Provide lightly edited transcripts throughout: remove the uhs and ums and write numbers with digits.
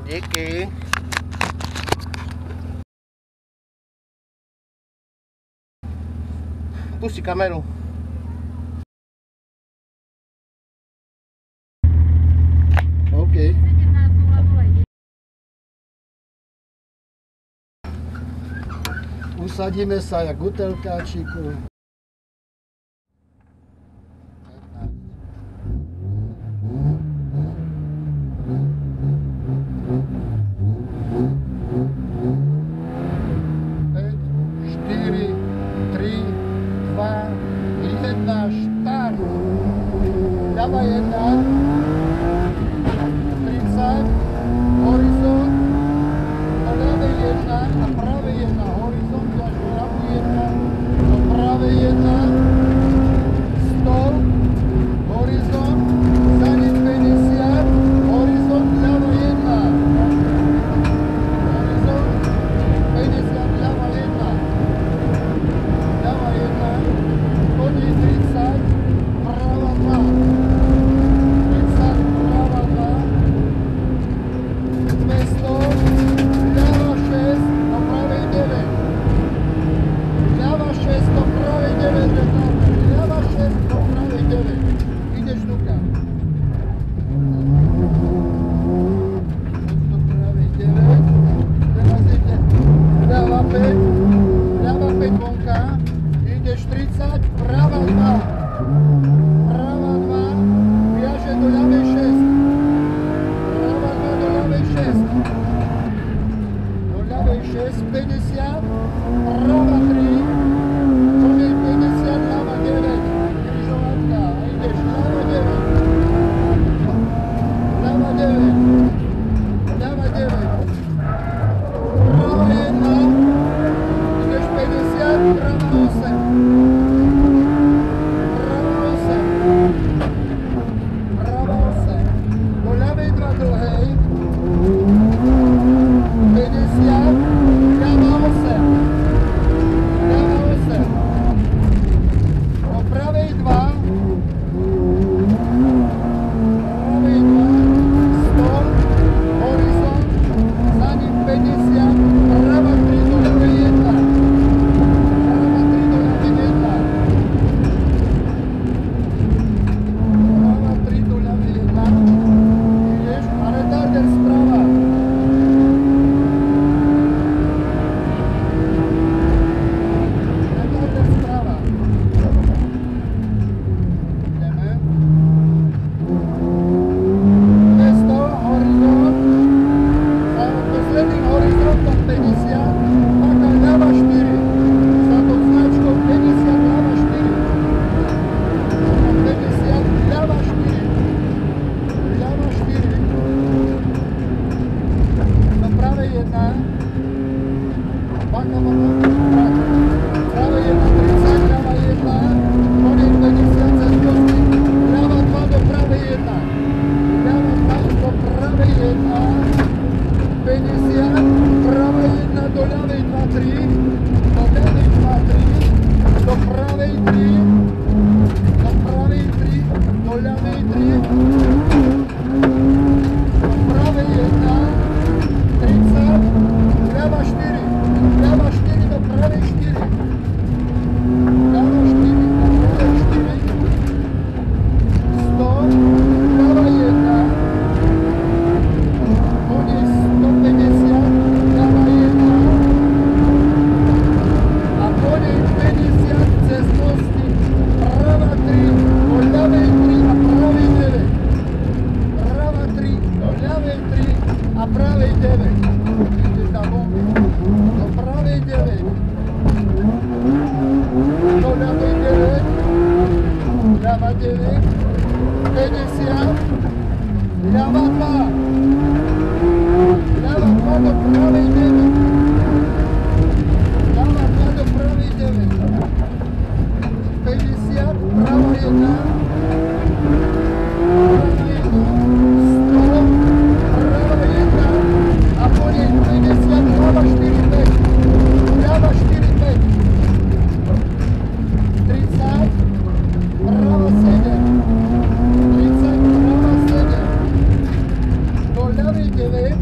Díky. Pusti kameru. OK. Usadíme sa jak u telkáčiku. Ľava jedna, 30, horizont, do ľavej jedna a pravej jedna, horizont, až do ľavú jedna, do pravej jedna, 100, horizont, za ním 50, horizont, ľava jedna, horizont, 50, ľava jedna, koniec 30, prava 2. Ľava 5 vonka, ideš 30, prava 2, viaže do ľavej 6, prava 2 do ľavej 6, 50, prava 3, koniec 50, ľava 9, križovatka, a ideš ľava 9, ľava 9, prava 1, prava 8, do ľavej 2 dlhej, 50, ľava 8, do pravej 2, 100, horizont, za ním 50, prava 3 do ľavej 1. Ľava 9, 50, ľava 2, ľava 2 do pravej 9, ľava 2 do pravej 9, 50, prava 1, a koniec 50, ľava 4, 5, ľava 4, 5, 30, prava 7, 30, prava 7, do ľavej 9,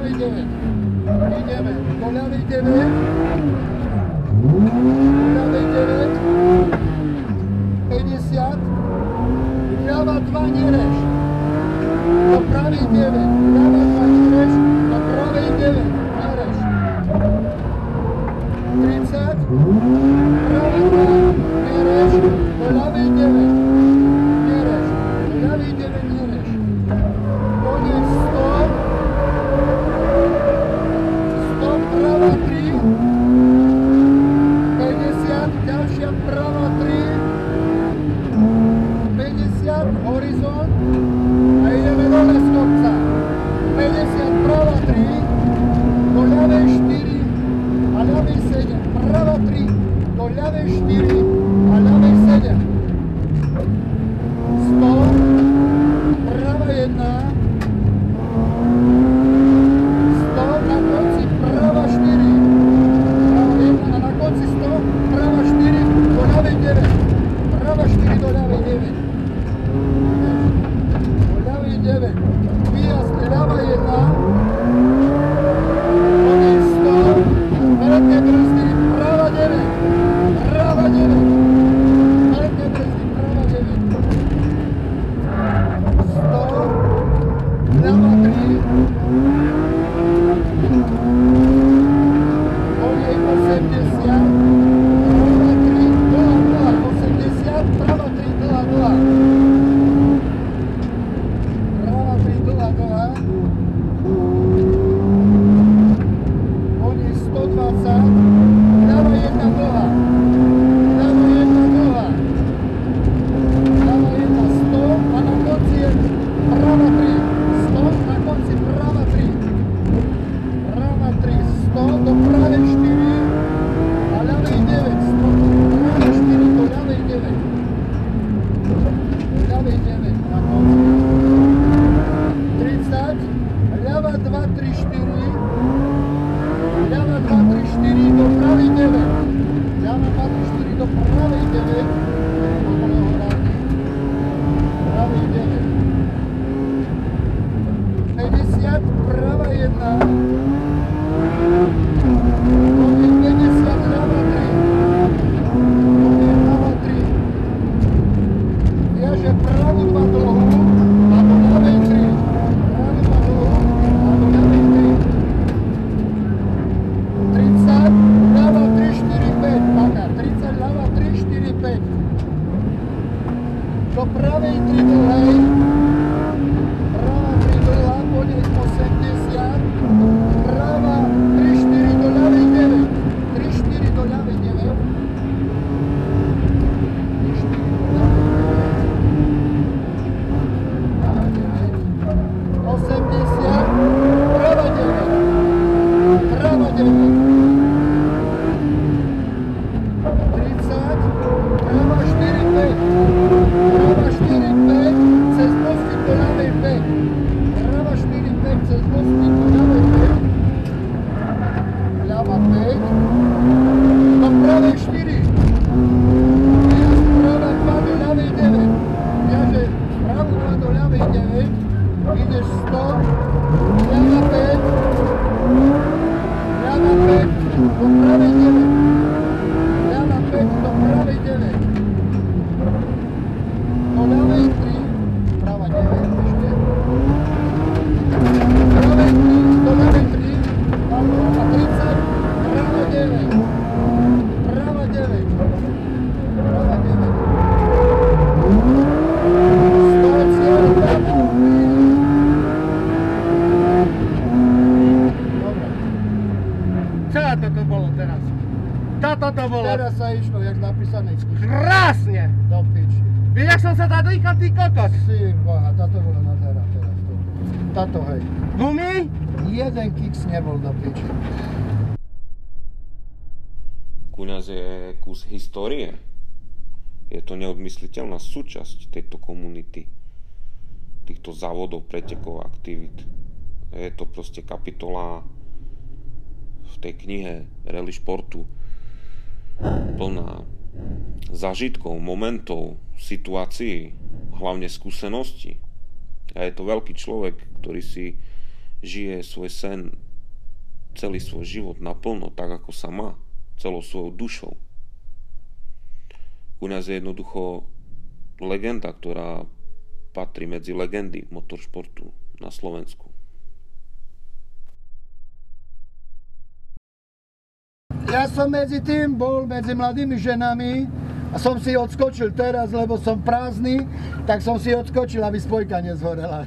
ľavej 9. Ideme. Do ľavej 9. Do ľavej 9. 50. Ľava 2 nereš. Do pravej 9. Ľava 2 nereš. Do pravej 9. Nereš. 30. Pravej 2. Nereš. Do ľavej 9. Nereš. Do ľavej 9 nereš. Koniec 100. 100 prava 3. 50. Ďalšia prava 3. 50, horizont a ideme dole z kopca. 50, prava 3, do ľavej 4 a ľavej 7. Prava 3, do ľavej 4 a ľavej 7. 100, prava 1, 100, na konci prava 4. Prava 1 a na konci 100, prava 4, do ľavej 9. Prava 4, do ľavej 9. Do ľavej 9. Výjazd ľava 1. Koniec 100. Veľké brzdy. Prava 9. Prava 9. Veľké brzdy. Prava 9. 100. Ľava 3. Koniec 80. Prava 3. Dlhá, dlhá. 80. Prava 3. Dlhá, dlhá. Koniec 120, ľava 1 dlhá, ľava 1 dlhá, ľava 1 100 a na konci je prava 3, 100 na konci prava 3, prava 3, 100 do pravej 4 a ľavej 9, 100 do pravej 4 do ľavej 9, do ľavej 9 na konci. 30, ľava 2, 3, 4, ľava 2, 3, 4 do pravej 9, ľava 2, 3, 4 do pravej 9, pravej 9, 50, prava 1, koniec 50, ľava 3, koniec ľava 3, viaže pravu 2 dlhú a do ľavej 3. Do pravej 3 dlhej, prava 3 dlhá, koniec 80, prava 3, 4 do ľavej 9, 3, 4 do ľavej 9, 3, 4 do ľavej 9, 80, prava 9, prava 9, 30, prava 4, 5, prava 4, 5, cez mostík do ľavej 5. Prava 4, 5, cez mostík do ľavej 5. Ľava 5. Do pravej 4. Výjazd prava 2 do ľavej 9. Viaže pravu 2 do ľavej 9. Ideš 100. Ľava 5. Ľava 5 do pravej 9. Ľava 5 do pravej 9. Do ľavej 3, prava 9 ešte. Pravej 3, do ľavej 3, a 30, prava 9. Prava 9. Prava 9. 100 cieľ, prava 3. Dobre. Čo toto bolo teraz? Toto to bolo. Teraz sa išlo, jak napísané. Krásne! Do piči. Vieš, jak som sa zadýchal, ty kokot? Si boha, táto bola nádhera teraz. Táto hej. Gumy? Jeden kiks nebol do piči. Kuňaz je kus histórie. Je to neodmysliteľná súčasť tejto komunity, týchto závodov, pretekov a aktivít. Je to proste kapitola v tej knihe Rally športu plná zážitkov, momentov, situácií, hlavne skúseností. A je to veľký človek, ktorý si žije svoj sen celý svoj život naplno, tak ako sa má, celou svojou dušou. Kňaz je jednoducho legenda, ktorá patrí medzi legendy motoršportu na Slovensku. Ja som medzi tým bol medzi mladými ženami a som si odskočil teraz, lebo som prázdny, tak som si odskočil, aby spojka nezhorela.